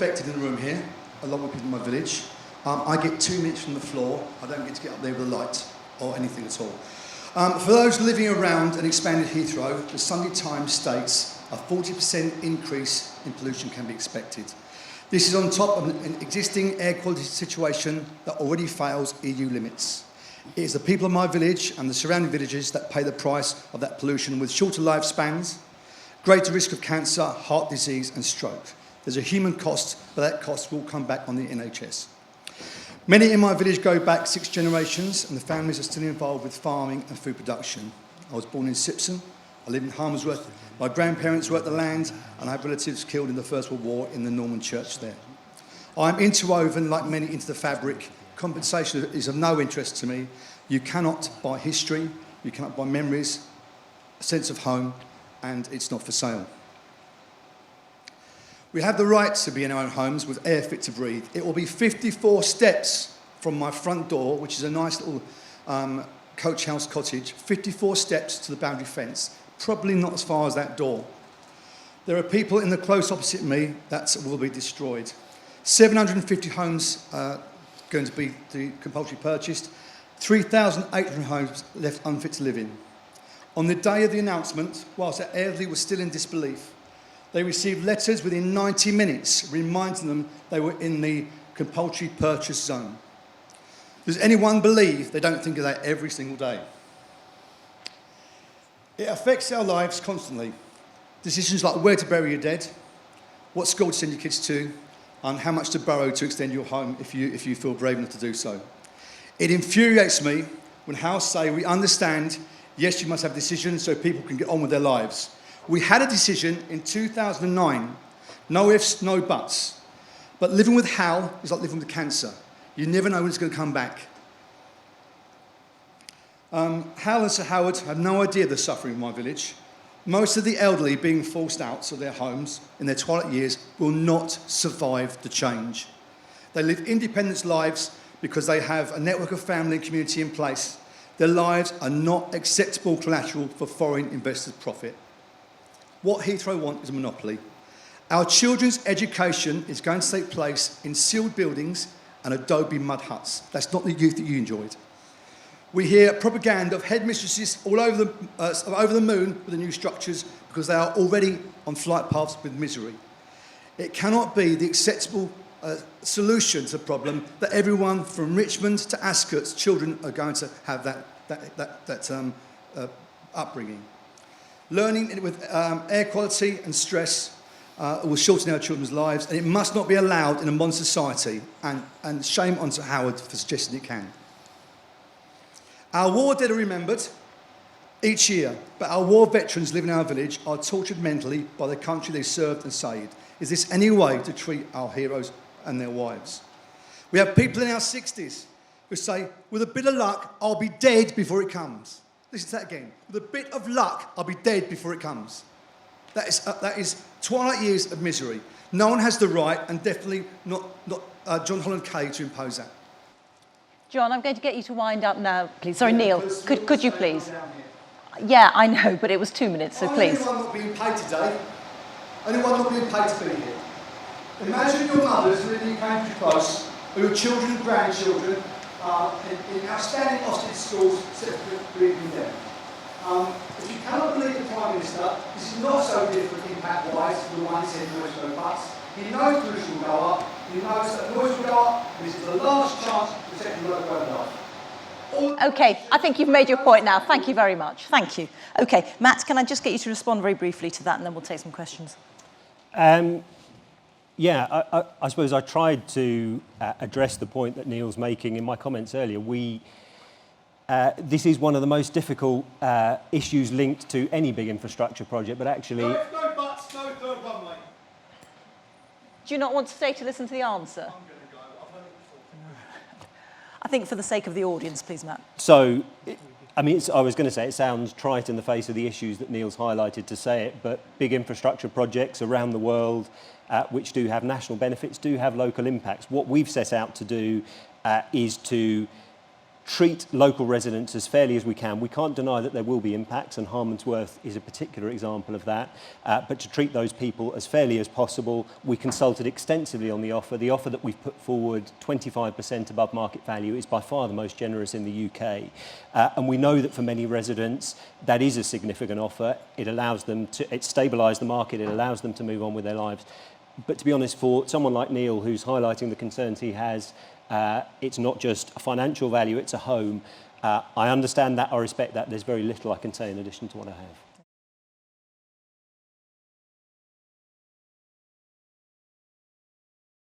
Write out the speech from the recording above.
affected in the room here, along with people in my village. I get 2 minutes from the floor. I don't get to get up there with a light or anything at all. For those living around an expanded Heathrow, the Sunday Times states a 40% increase in pollution can be expected. This is on top of an existing air quality situation that already fails EU limits. It is the people of my village and the surrounding villages that pay the price of that pollution, with shorter lifespans, greater risk of cancer, heart disease and stroke. There's a human cost, but that cost will come back on the NHS. Many in my village go back 6 generations, and the families are still involved with farming and food production. I was born in Sipson. I live in Harmersworth. My grandparents worked the land, and I have relatives killed in the First World War in the Norman church there. I'm interwoven, like many, into the fabric. Compensation is of no interest to me. You cannot buy history, you cannot buy memories, a sense of home, and it's not for sale. We have the right to be in our own homes with air fit to breathe. It will be 54 steps from my front door, which is a nice little coach house cottage, 54 steps to the boundary fence. Probably not as far as that door. There are people in the close opposite me that will be destroyed. 750 homes going to be compulsory purchased. 3,800 homes left unfit to live in. On the day of the announcement, whilst the elderly were still in disbelief, they received letters within 90 minutes reminding them they were in the compulsory purchase zone. Does anyone believe they don't think of that every single day? It affects our lives constantly. Decisions like where to bury your dead, what school to send your kids to, and how much to borrow to extend your home if you feel brave enough to do so. It infuriates me when House say we understand, yes, you must have decisions so people can get on with their lives. We had a decision in 2009, no ifs, no buts. But living with Hal is like living with cancer. You never know when it's going to come back. Hal and Sir Howard have no idea of the suffering in my village. Most of the elderly being forced out of their homes in their twilight years will not survive the change. They live independent lives because they have a network of family and community in place. Their lives are not acceptable collateral for foreign investors' profit. What Heathrow want is a monopoly. Our children's education is going to take place in sealed buildings and adobe mud huts. That's not the youth that you enjoyed. We hear propaganda of headmistresses all over the moon with the new structures because they are already on flight paths with misery. It cannot be the acceptable solution to the problem that everyone from Richmond to Ascot's children are going to have that upbringing. Learning with air quality and stress will shorten our children's lives, and it must not be allowed in a modern society, and shame on Sir Howard for suggesting it can. Our war dead are remembered each year, but our war veterans living in our village are tortured mentally by the country they served and saved. Is this any way to treat our heroes and their wives? We have people in our 60s who say, with a bit of luck, I'll be dead before it comes. Listen to that again. With a bit of luck, I'll be dead before it comes. That is twilight years of misery. No one has the right, and definitely not John Holland Kay, to impose that. John, I'm going to get you to wind up now, please. Sorry, Neil, could you please? Yeah, I know, but it was 2 minutes, so please. Anyone not being paid today? Anyone not being paid to be here? Imagine your mothers living in Cambridge Close, or your children and grandchildren in outstanding Austin schools, breathing them. If you cannot believe the Prime Minister, this is not so different impact-wise to the one he said noise no buts. He knows pollution will go up, he knows that noise will go up, and this is the last chance to protect the local life. OK, I think you've made your point now. Thank you very much. Thank you. OK, Matt, can I just get you to respond very briefly to that, and then we'll take some questions. Yeah, I suppose I tried to address the point that Neil's making in my comments earlier. This is one of the most difficult issues linked to any big infrastructure project, but actually... No buts, no third runway. Do you not want to stay to listen to the answer? I'm going to go. I've heard it before. I think for the sake of the audience, please, Matt. So, I mean, I was going to say it sounds trite in the face of the issues that Neil's highlighted to say it, but big infrastructure projects around the world which do have national benefits do have local impacts. What we've set out to do is to treat local residents as fairly as we can. We can't deny that there will be impacts, and Harmondsworth is a particular example of that, but to treat those people as fairly as possible. We consulted extensively on the offer. The offer that we've put forward, 25% above market value, is by far the most generous in the UK. And we know that for many residents, that is a significant offer. It allows them to, it stabilises the market, it allows them to move on with their lives. But to be honest, for someone like Neil, who's highlighting the concerns he has, it's not just a financial value, it's a home. I understand that, I respect that. There's very little I can say in addition to what I have.